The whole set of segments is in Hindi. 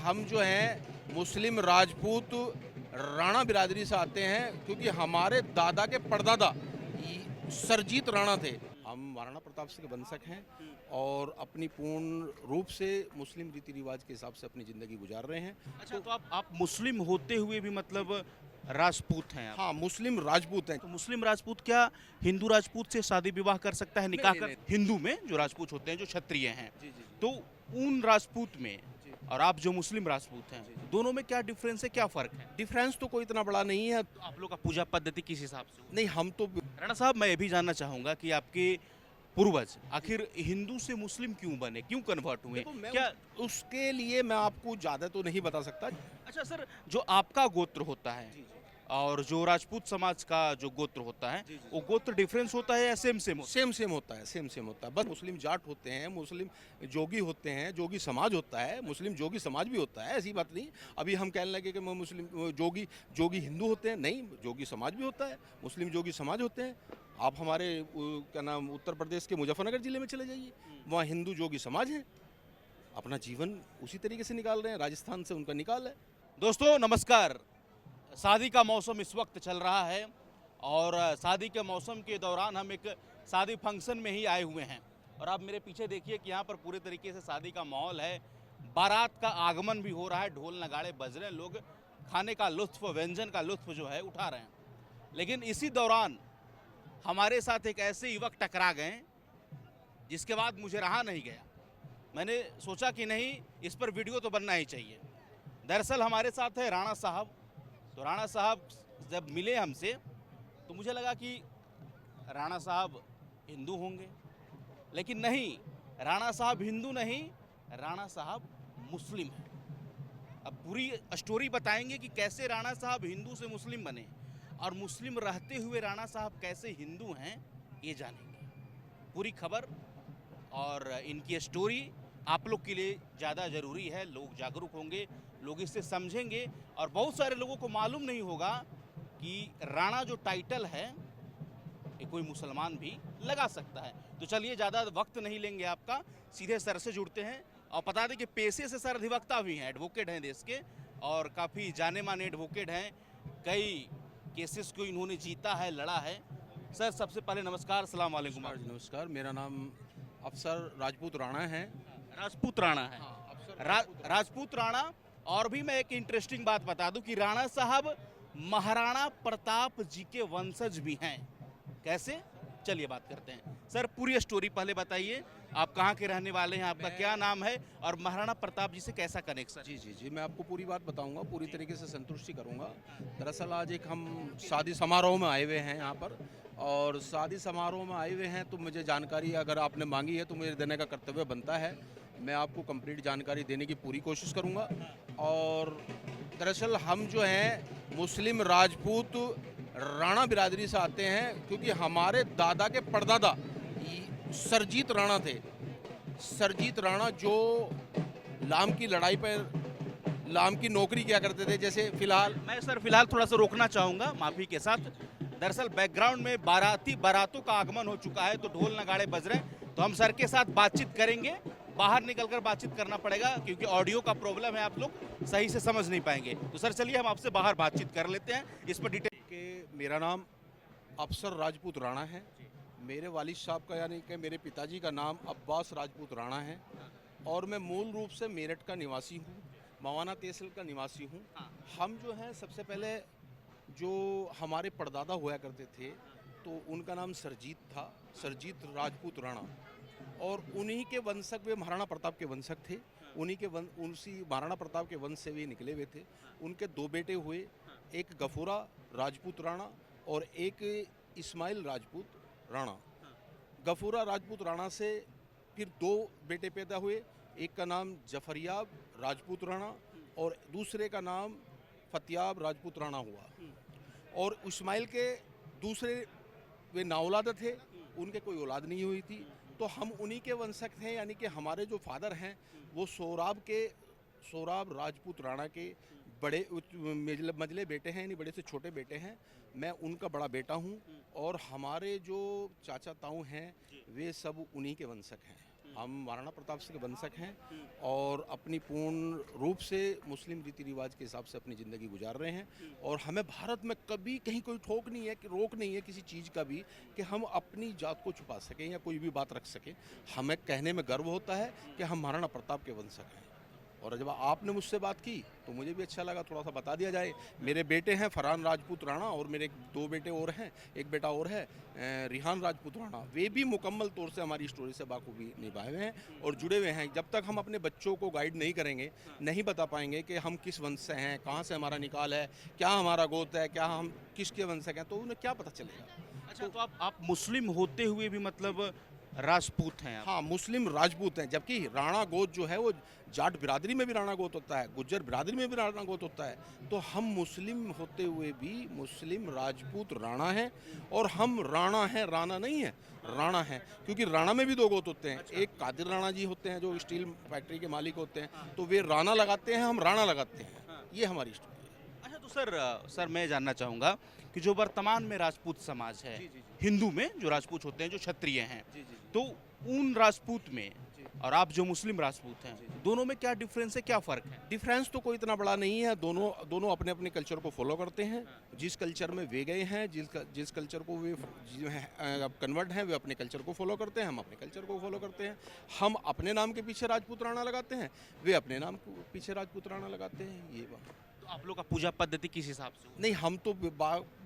हम जो हैं मुस्लिम राजपूत राणा बिरादरी से आते हैं, क्योंकि हमारे दादा के परदादा सरजीत राणा थे। हम महाराणा प्रताप सिंह के वंशक हैं और अपनी पूर्ण रूप से मुस्लिम रीति रिवाज के हिसाब से अपनी ज़िंदगी गुजार रहे हैं। अच्छा, तो आप मुस्लिम होते हुए भी मतलब राजपूत हैं आप? हाँ, मुस्लिम राजपूत हैं। तो मुस्लिम राजपूत क्या हिंदू राजपूत से शादी विवाह कर सकता है, निकाह नहीं, कर? नहीं। हिंदू में जो राजपूत होते हैं, जो क्षत्रिय हैं, जी, जी, जी। तो उन राजपूत में जी। और आप जो मुस्लिम राजपूत हैं, दोनों में क्या डिफरेंस है, क्या फर्क है? डिफरेंस तो कोई इतना बड़ा नहीं है। तो आप लोग का पूजा पद्धति किस हिसाब से होती नहीं, हम तो है? राणा साहब, मैं ये भी जानना चाहूंगा कि आपके पूर्वज आखिर हिंदू से मुस्लिम क्यों बने, क्यों कन्वर्ट हुए? देखो, मैं क्या उसके लिए मैं आपको ज़्यादा तो नहीं बता सकता। अच्छा सर, जो आपका गोत्र होता है जी, जी। और जो राजपूत समाज का जो गोत्र होता है, जी, जी। वो गोत्र डिफरेंस होता है या सेम सेम होता सेम सेम होता है, सेम सेम होता है। बस मुस्लिम जाट होते हैं, मुस्लिम जोगी होते हैं, जोगी समाज होता है, मुस्लिम जोगी समाज भी होता है, ऐसी बात नहीं। अभी हम कहने लगे कि मैं मुस्लिम जोगी जोगी हिंदू होते हैं, नहीं, जोगी समाज भी होता है, मुस्लिम जोगी समाज होते हैं। आप हमारे क्या नाम उत्तर प्रदेश के मुजफ्फरनगर जिले में चले जाइए, वहाँ हिंदू जोगी समाज हैं, अपना जीवन उसी तरीके से निकाल रहे हैं, राजस्थान से उनका निकाल है। है? दोस्तों नमस्कार। शादी का मौसम इस वक्त चल रहा है और शादी के मौसम के दौरान हम एक शादी फंक्शन में ही आए हुए हैं और आप मेरे पीछे देखिए कि यहाँ पर पूरे तरीके से शादी का माहौल है। बारात का आगमन भी हो रहा है, ढोल नगाड़े बज रहे हैं, लोग खाने का लुत्फ, व्यंजन का लुत्फ जो है उठा रहे हैं। लेकिन इसी दौरान हमारे साथ एक ऐसे युवक टकरा गए जिसके बाद मुझे रहा नहीं गया। मैंने सोचा कि नहीं, इस पर वीडियो तो बनना ही चाहिए। दरअसल हमारे साथ है राणा साहब। तो राणा साहब जब मिले हमसे तो मुझे लगा कि राणा साहब हिंदू होंगे, लेकिन नहीं, राणा साहब हिंदू नहीं, राणा साहब मुस्लिम हैं। अब पूरी स्टोरी बताएंगे कि कैसे राणा साहब हिंदू से मुस्लिम बने और मुस्लिम रहते हुए राणा साहब कैसे हिंदू हैं, ये जानेंगे। पूरी खबर और इनकी स्टोरी आप लोग के लिए ज़्यादा ज़रूरी है। लोग जागरूक होंगे, लोग इससे समझेंगे और बहुत सारे लोगों को मालूम नहीं होगा कि राणा जो टाइटल है ये कोई मुसलमान भी लगा सकता है। तो चलिए ज़्यादा वक्त नहीं लेंगे आपका, सीधे सर से जुड़ते हैं और बता दें कि पेशे से सर अधिवक्ता भी हैं, एडवोकेट हैं देश के और काफ़ी जाने माने एडवोकेट हैं। कई केसेस को इन्होंने जीता है, लड़ा है। सर सबसे पहले नमस्कार, अस्सलाम वालेकुम। नमस्कार, मेरा नाम अफसर राजपूत राणा है। राजपूत राणा है। हाँ, अफसर राजपूत राणा। और भी मैं एक इंटरेस्टिंग बात बता दूं कि राणा साहब महाराणा प्रताप जी के वंशज भी हैं। कैसे, चलिए बात करते हैं। सर पूरी स्टोरी पहले बताइए, आप कहाँ के रहने वाले हैं, आपका क्या नाम है और महाराणा प्रताप जी से कैसा कनेक्शन? जी, जी, जी, मैं आपको पूरी बात बताऊंगा, पूरी तरीके से संतुष्टि करूंगा। दरअसल आज एक हम शादी समारोह में आए हुए हैं यहाँ पर, और शादी समारोह में आए हुए हैं तो मुझे जानकारी अगर आपने मांगी है तो मुझे देने का कर्तव्य बनता है। मैं आपको कंप्लीट जानकारी देने की पूरी कोशिश करूंगा। और दरअसल हम जो हैं मुस्लिम राजपूत राणा बिरादरी से आते हैं, क्योंकि हमारे दादा के परदादा सरजीत राणा थे। सरजीत राणा जो लाम की लड़ाई पर लाम की नौकरी किया करते थे। जैसे फिलहाल मैं सर फिलहाल थोड़ा सा रोकना चाहूँगा, माफ़ी के साथ। दरअसल बैकग्राउंड में बारातों का आगमन हो चुका है तो ढोल नगाड़े बज रहे हैं, तो हम सर के साथ बातचीत करेंगे। बाहर निकलकर बातचीत करना पड़ेगा क्योंकि ऑडियो का प्रॉब्लम है, आप लोग सही से समझ नहीं पाएंगे। तो सर चलिए हम आपसे बाहर बातचीत कर लेते हैं, इस पर डिटेल। के मेरा नाम अफसर राजपूत राणा है। मेरे वालिद साहब का यानी कि मेरे पिताजी का नाम अब्बास राजपूत राणा है और मैं मूल रूप से मेरठ का निवासी हूँ, मवाना तहसील का निवासी हूँ। हम जो हैं सबसे पहले जो हमारे परदादा हुआ करते थे तो उनका नाम सरजीत था, सरजीत राजपूत राणा, और उन्हीं के वंशक वे महाराणा प्रताप के वंशक थे। उन्हीं के उसी महाराणा प्रताप के वंश से वे निकले हुए थे। उनके दो बेटे हुए, एक गफूरा राजपूत राणा और एक इस्माइल राजपूत राणा। गफूरा राजपूत राणा से फिर दो बेटे पैदा हुए, एक का नाम जफरयाब राजपूत राणा और दूसरे का नाम फतियाब राजपूत राणा हुआ। और इस्माइल के दूसरे वे नाऔलाद थे, उनके कोई औलाद नहीं हुई थी, तो हम उन्हीं के वंशक थे। यानी कि हमारे जो फादर हैं वो सोराब राजपूत राणा के बड़े मझले बेटे हैं, यानी बड़े से छोटे बेटे हैं। मैं उनका बड़ा बेटा हूं और हमारे जो चाचा ताऊ हैं वे सब उन्हीं के वंशक हैं। हम महाराणा प्रताप सिंह के वंशक हैं और अपनी पूर्ण रूप से मुस्लिम रीति रिवाज के हिसाब से अपनी ज़िंदगी गुजार रहे हैं। और हमें भारत में कभी कहीं कोई ठोक नहीं है कि रोक नहीं है किसी चीज़ का भी कि हम अपनी जात को छुपा सकें या कोई भी बात रख सकें। हमें कहने में गर्व होता है कि हम महाराणा प्रताप के वंशक हैं। और जब आपने मुझसे बात की तो मुझे भी अच्छा लगा, थोड़ा सा बता दिया जाए। मेरे बेटे हैं फरहान राजपूत राणा और मेरे 2 बेटे और हैं, एक बेटा और है रिहान राजपूत राणा। वे भी मुकम्मल तौर से हमारी स्टोरी से बाखूबी निभाए हुए हैं और जुड़े हुए हैं। जब तक हम अपने बच्चों को गाइड नहीं करेंगे, नहीं बता पाएंगे कि हम किस वंश से हैं, कहाँ से हमारा निकाल है, क्या हमारा गोत्र है, क्या हम किसके वंशक हैं, तो उन्हें क्या पता चलेगा। अच्छा, तो आप मुस्लिम होते हुए भी मतलब राजपूत हैं आप? हाँ, मुस्लिम राजपूत हैं, जबकि राणा गोत जो है वो जाट बिरादरी में भी राणा गोत होता है, गुज्जर बिरादरी में भी राणा गोत होता है। तो हम मुस्लिम होते हुए भी मुस्लिम राजपूत राणा हैं और हम राणा हैं, राणा नहीं है, राणा हैं। क्योंकि राणा में भी 2 गोत होते हैं। एक कादिर राणा जी होते हैं जो स्टील फैक्ट्री के मालिक होते हैं, तो वे राणा लगाते हैं, हम राणा लगाते हैं। ये हमारी स्टोरी है। अच्छा, तो सर मैं जानना चाहूँगा कि जो वर्तमान में राजपूत समाज है, हिंदू में जो राजपूत होते हैं, जो क्षत्रिय हैं, तो उन राजपूत में और आप जो मुस्लिम राजपूत हैं, दोनों में क्या डिफरेंस है, क्या फ़र्क है? डिफरेंस तो कोई इतना बड़ा नहीं है। दोनों अपने अपने कल्चर को फॉलो करते हैं। जिस कल्चर में वे गए हैं, जिस कल्चर को वे जो है कन्वर्ट हैं, वे अपने कल्चर को फॉलो करते हैं, हम अपने कल्चर को फॉलो करते हैं। हम अपने नाम के पीछे राजपूत राणा लगाते हैं, वे अपने नाम के पीछे राजपूत राणा लगाते हैं। ये बात। तो आप लोग का पूजा पद्धति किस हिसाब से हो? नहीं, हम तो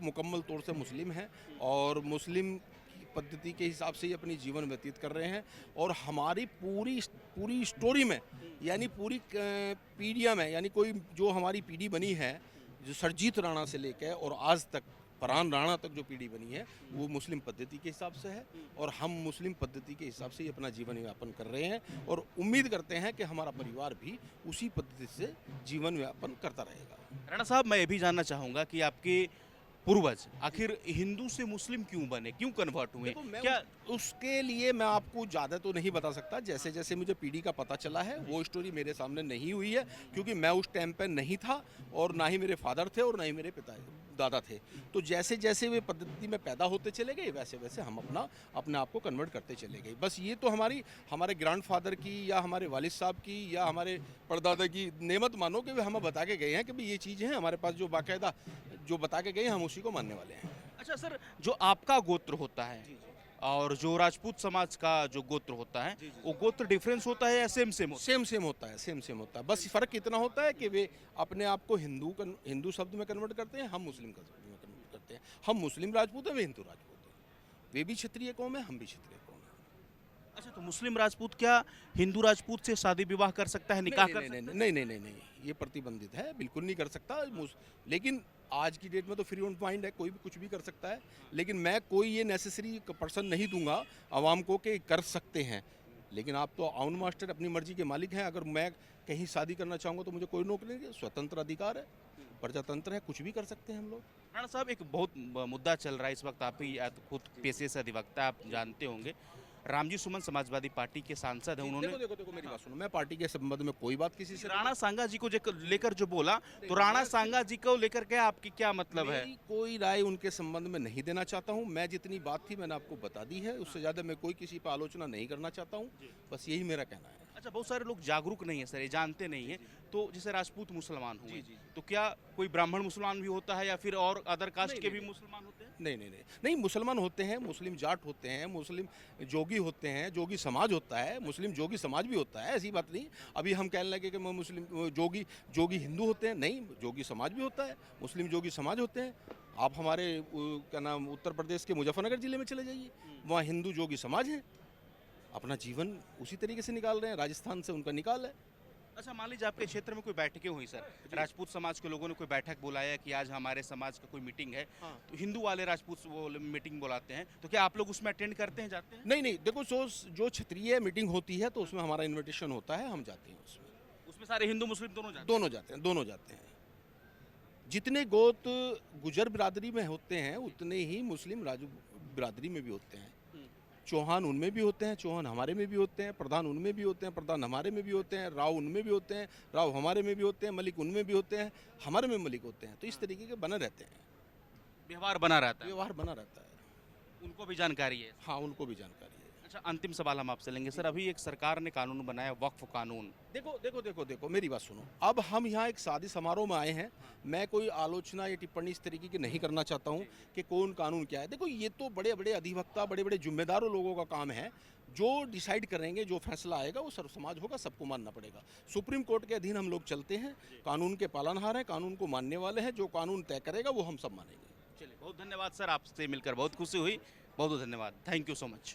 मुकम्मल तौर से मुस्लिम हैं और मुस्लिम की पद्धति के हिसाब से ही अपनी जीवन व्यतीत कर रहे हैं। और हमारी पूरी स्टोरी में, यानी पूरी पीढ़ियाँ में, यानी कोई जो हमारी पीढ़ी बनी है, जो सरजीत राणा से लेकर और आज तक फरहान राणा तक जो पीढ़ी बनी है, वो मुस्लिम पद्धति के हिसाब से है। और हम मुस्लिम पद्धति के हिसाब से ही अपना जीवन यापन कर रहे हैं और उम्मीद करते हैं कि हमारा परिवार भी उसी पद्धति से जीवन यापन करता रहेगा। राणा साहब, मैं ये भी जानना चाहूँगा कि आपके पूर्वज आखिर हिंदू से मुस्लिम क्यों बने, क्यों कन्वर्ट हुए? देखो, मैं क्या उसके लिए मैं आपको ज़्यादा तो नहीं बता सकता। जैसे जैसे मुझे पीढ़ी का पता चला है, वो स्टोरी मेरे सामने नहीं हुई है, क्योंकि मैं उस टाइम पे नहीं था और ना ही मेरे फादर थे और ना ही मेरे दादा थे। तो जैसे जैसे वे पद्धति में पैदा होते चले गए, वैसे वैसे हम अपने आप को कन्वर्ट करते चले गए। बस ये तो हमारे ग्रैंडफादर की या हमारे वालिद साहब की या हमारे परदादा की नेमत मानो कि वे हमें बता के गए हैं कि भाई ये चीज़ है हमारे पास, जो बाकायदा जो बता के गए हम उसी को मानने वाले हैं। अच्छा सर, जो आपका गोत्र होता है और जो राजपूत समाज का जो गोत्र होता है, वो गोत्र डिफरेंस होता है या सेम सेम होता सेम होता है, सेम होता है। बस फ़र्क इतना होता है कि वे अपने आप को हिंदू शब्द में कन्वर्ट करते हैं, हम मुस्लिम का शब्द में कन्वर्ट करते हैं। हम मुस्लिम राजपूत हैं, वे हिंदू राजपूत हैं। वे भी क्षत्रिय कौम है, हम भी क्षत्रिय कौम है। है? अच्छा, तो मुस्लिम राजपूत क्या हिंदू राजपूत से शादी विवाह कर सकता है, निकाह कर सकता है? नहीं, ये प्रतिबंधित है, बिल्कुल नहीं कर सकता। लेकिन आज की डेट में तो फ्री ऑन माइंड है, कोई भी कुछ भी कर सकता है। लेकिन मैं कोई ये नेसेसरी पर्सन नहीं दूंगा आवाम को कि कर सकते हैं। लेकिन आप तो आउन मास्टर अपनी मर्जी के मालिक हैं। अगर मैं कहीं शादी करना चाहूँगा तो मुझे कोई रोक नहीं है, स्वतंत्र अधिकार है, प्रजातंत्र है, कुछ भी कर सकते हैं हम लोग। राणा साहब, एक बहुत मुद्दा चल रहा है इस वक्त, आप ही खुद पेशे से अधिवक्ता, आप जानते होंगे। रामजी सुमन समाजवादी पार्टी के सांसद हैं, उन्होंने देखो मेरी बात सुनो। मैं पार्टी के संबंध में कोई बात किसी से राणा सांगा जी को लेकर जो बोला, तो राणा सांगा जी को लेकर के आपकी क्या मतलब है? मेरी कोई राय उनके संबंध में नहीं देना चाहता हूं। मैं जितनी बात थी मैंने आपको बता दी है, उससे ज़्यादा मैं कोई किसी पर आलोचना नहीं करना चाहता हूं। बस यही मेरा कहना है। अच्छा, बहुत सारे लोग जागरूक नहीं है सर, ये जानते नहीं है। तो जैसे राजपूत मुसलमान हुए, तो क्या कोई ब्राह्मण मुसलमान भी होता है या फिर और अदर कास्ट के भी मुसलमान होते हैं? नहीं, मुसलमान होते हैं, मुस्लिम जाट होते हैं, मुस्लिम जोगी होते हैं, जोगी समाज होता है, मुस्लिम जोगी समाज भी होता है। ऐसी बात नहीं। अभी हम कहने लगे कि मैं मुस्लिम जोगी हिंदू होते हैं, नहीं, जोगी समाज भी होता है, मुस्लिम जोगी समाज होते हैं। आप हमारे क्या नाम उत्तर प्रदेश के मुजफ्फरनगर जिले में चले जाइए, वहाँ हिंदू जोगी समाज है, अपना जीवन उसी तरीके से निकाल रहे हैं। राजस्थान से उनका निकाल है। अच्छा, मान लीजिए आपके क्षेत्र में कोई बैठकें हुई सर, राजपूत समाज के लोगों ने कोई बैठक बुलाया कि आज हमारे समाज का कोई मीटिंग है, तो हिंदू वाले राजपूत वो मीटिंग बुलाते हैं, तो क्या आप लोग उसमें अटेंड करते हैं, जाते हैं? नहीं, देखो जो क्षत्रिय मीटिंग होती है तो उसमें हमारा इन्विटेशन होता है, हम जाते हैं उसमें सारे हिंदू मुस्लिम दोनों जाते दोनों जाते हैं। जितने गोत गुजर बिरादरी में होते हैं उतने ही मुस्लिम राजू बिरादरी में भी होते हैं। चौहान उनमें भी होते हैं, चौहान हमारे में भी होते हैं, प्रधान उनमें भी होते हैं, प्रधान हमारे में भी होते हैं, राव उनमें भी होते हैं, राव हमारे में भी होते हैं, मलिक उनमें भी होते हैं, हमारे में मलिक होते हैं। तो इस तरीके के बने रहते हैं, व्यवहार बना रहता है, व्यवहार बना रहता है। उनको भी जानकारी है। हाँ, उनको भी जानकारी है। अच्छा, अंतिम सवाल हम आपसे लेंगे सर। अभी एक सरकार ने कानून बनाया, वक्फ कानून। देखो मेरी बात सुनो। अब हम यहाँ एक शादी समारोह में आए हैं। मैं कोई आलोचना या टिप्पणी इस तरीके की नहीं करना चाहता हूँ कि कौन कानून क्या है। देखो, ये तो बड़े बड़े अधिवक्ता, बड़े बड़े जिम्मेदारों लोगों का काम है। जो डिसाइड करेंगे, जो फैसला आएगा वो सर्व समाज होगा, सबको मानना पड़ेगा। सुप्रीम कोर्ट के अधीन हम लोग चलते हैं, कानून के पालनहार हैं, कानून को मानने वाले हैं। जो कानून तय करेगा वो हम सब मानेंगे। चलिए, बहुत धन्यवाद सर, आपसे मिलकर बहुत खुशी हुई। बहुत बहुत धन्यवाद, थैंक यू सो मच।